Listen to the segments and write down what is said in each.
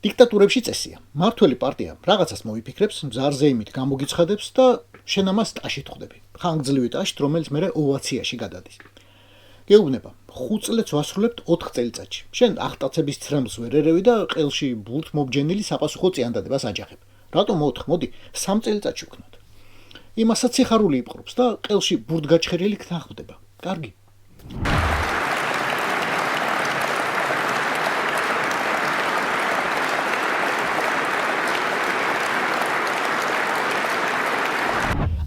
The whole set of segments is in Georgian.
დიქტატურებში წესია. მართველი პარტია რაღაცას მოიფიქრებს, მზარზე იმით გამოგიცხადებს და შენ ამას ტაშით ხვდები. ხანგრძლივი ტაშით, რომელიც მერე ოვაციაში გადადის. გეუბნება, 5 წელს ვასრულებთ 4 წელიწადში. შენ ახტაცების ცრემლს ვერ ერევი და ყელში ბურთ მობჯენილი საპასუხო წიანდადებას აჯახებ. რატომ 4? მოდი, 3 წელიწადში ვქნათ. იმასაც სიხარული იპყრობს და ყელში ბურთ გაჩხერილი ქნა ხვდება. კარგი.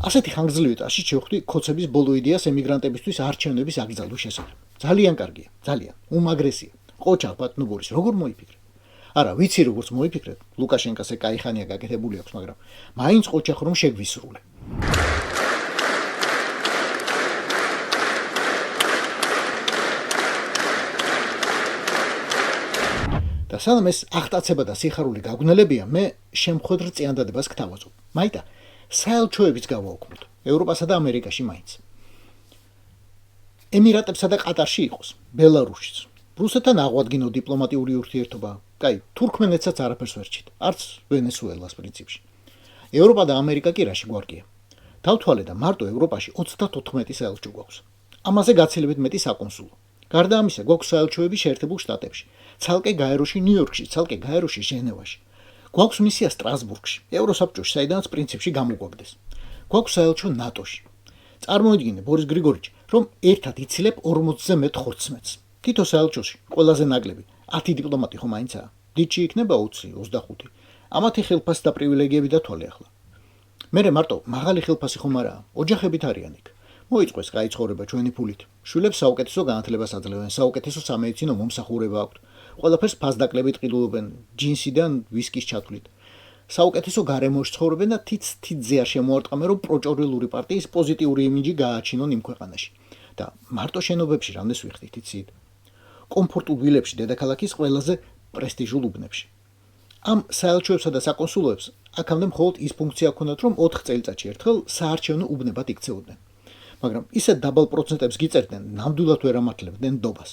ასეთი ხანგრძლივი ტაში შევხვდი ქოცების ბოლო იდეას ემიგრანტებისთვის არჩევნების აკრძალვის შესახებ. ძალიან კარგია, ძალიან. უმაგრესია. ყოჩა ბატნუბორის როგორ მოიფიქრე? არა, ვიცი როგორც მოიფიქრეთ, ლუკაშენკას ეკაიხანია გაკეთებული აქვს, მაგრამ მაინც ყოჩა ხომ შეგვისრულე. და სანამ ეს ახტაცება და სიხარული გაგვნელებია, მე შემხვედრ წიანდადებას გთავაზობ. მაიტა საელჩოებიც გავაუქმოთ, ევროპასა და ამერიკაში მაინც. ემირატებსა და ყატარში იყოს, ბელარუსშიც. რუსეთთან აღვადგინო დიპლომატიური ურთიერთობა, კაი, თურქმენეთსაც არაფერს ვერჩით, არც ვენესუელას პრინციპში. ევროპა და ამერიკა კი რაში გვარგია. დავთვალე და მარტო ევროპაში 34 საელჩო გვაქვს. ამაზე გაცილებით მეტი საკონსულო. გარდა ამისა, გვაქვს საელჩოები შეერთებულ შტატებში, ცალკე გაეროში ნიუ-იორკში, ცალკე გაეროში ჟენევაში. გვაქვს მისია სტრასბურგში, ევროსაბჭოში, საიდანაც პრინციპში გამოგვაგდეს. გვაქვს საელჩო ნატოში. წარმოიდგინე, ბორის გრიგორიჩი, რომ ერთად იცილებ 40-ზე მეტ ხორცმეტს. თითო საელჩოში ყველაზე ნაკლები 10 დიპლომატი ხომ აინცაა? დიდში იქნება 20, 25. ამათი ხელფასი და პრივილეგიები დათვალე ახლა. მერე მარტო მაღალი ხელფასი ხომ არაა, ოჯახებით არიან იქ. მოიწყვეს კაი ცხოვრება ჩვენი ფულით. შვილებს საუკეთესო განათლებას აძლევენ, საუკეთესო სამედიცინო მომსახურება აქვთ. ყველაფერს ფასდაკლებით ყიდულობენ, ჯინსიდან ვისკის ჩათვლით. საუკეთესო გარემოში ცხოვრობენ და თითზე არ შემოარტყამენ, რომ პროჭორილური პარტიის პოზიტიური იმიჯი გააჩინონ იმ ქვეყანაში. და მარტო შენობებში რამდენს ვიხდით იცით? კომფორტულ ვილებში დედაქალაქის ყველაზე პრესტიჟულ უბნებში. ამ საელჩოებსა და საკონსულოებს აქამდე მხოლოდ ის ფუნქცია ჰქონდათ, რომ 4 წელიწადში ერთხელ საარჩევნო უბნებად იქცეოდნენ. მაგრამ ისეთ დაბალ პროცენტებს გიწერდნენ, ნამდვილად ვერ ამართლებდნენ ნდობას.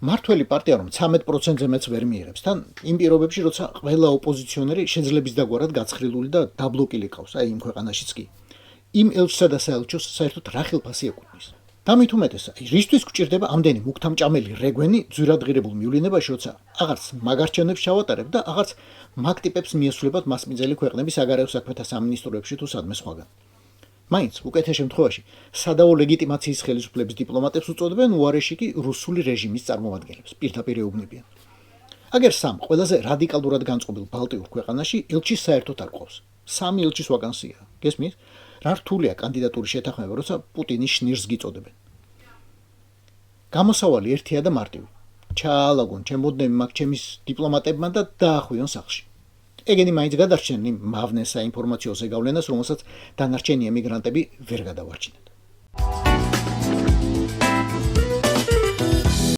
მართველი პარტია რომ 13%-ზე მეც ვერ მიიღებს, თან იმ პირობებში, როცა ყველა ოპოზიციონერი შეძლების დაგვარად გაცხრილული და დაბლოკილი ყავს, აი იმ ქვეყანაშიც კი. იმ ელჩსა და საელჩოს საერთოდ რა ხელფასი ეკუთვნის? დამით უმეტესა, რისთვის გვჭირდება ამდენი მუქთამჭამელი რეგვენი ძვირადღირებულ მივლინებაში, როცა აღარც მაგარჩევნებს ჩავატარებ და აღარც მაგ ტიპებს მიესრულებათ მასპინძელი ქვეყნების საგარეო საქმეთა სამინისტროებში თუ სადმე სხვაგან. მაინც უკეთეს შემთხვევაში სადავო ლეგიტიმაციის ხელისუფლების დიპლომატებს უწოდებენ, უარეში კი რუსული რეჟიმის წარმომადგენლებს, პირდაპირ ეუბნებიან. აგერ სამ ყველაზე რადიკალურად განწყობილ ბალტიურ ქვეყანაში ელჩი საერთოდ არ ყავს. 3 ელჩის ვაკანსია. გესმის? რა რთულია კანდიდატურის შეთანხმება, როცა პუტინის შნირს გიწოდებენ. გამოსავალი ერთია და მარტივი. ჩაალაგონ ჩემოდნები მაგ ჩემის დიპლომატებმა და დაახვიონ სახლში. ეგენი მაინც გადარჩნენ იმ მავნე საინფორმაციო ზეგავლენას, რომელსაც დანარჩენი ემიგრანტები ვერ გადავარჩინეთ.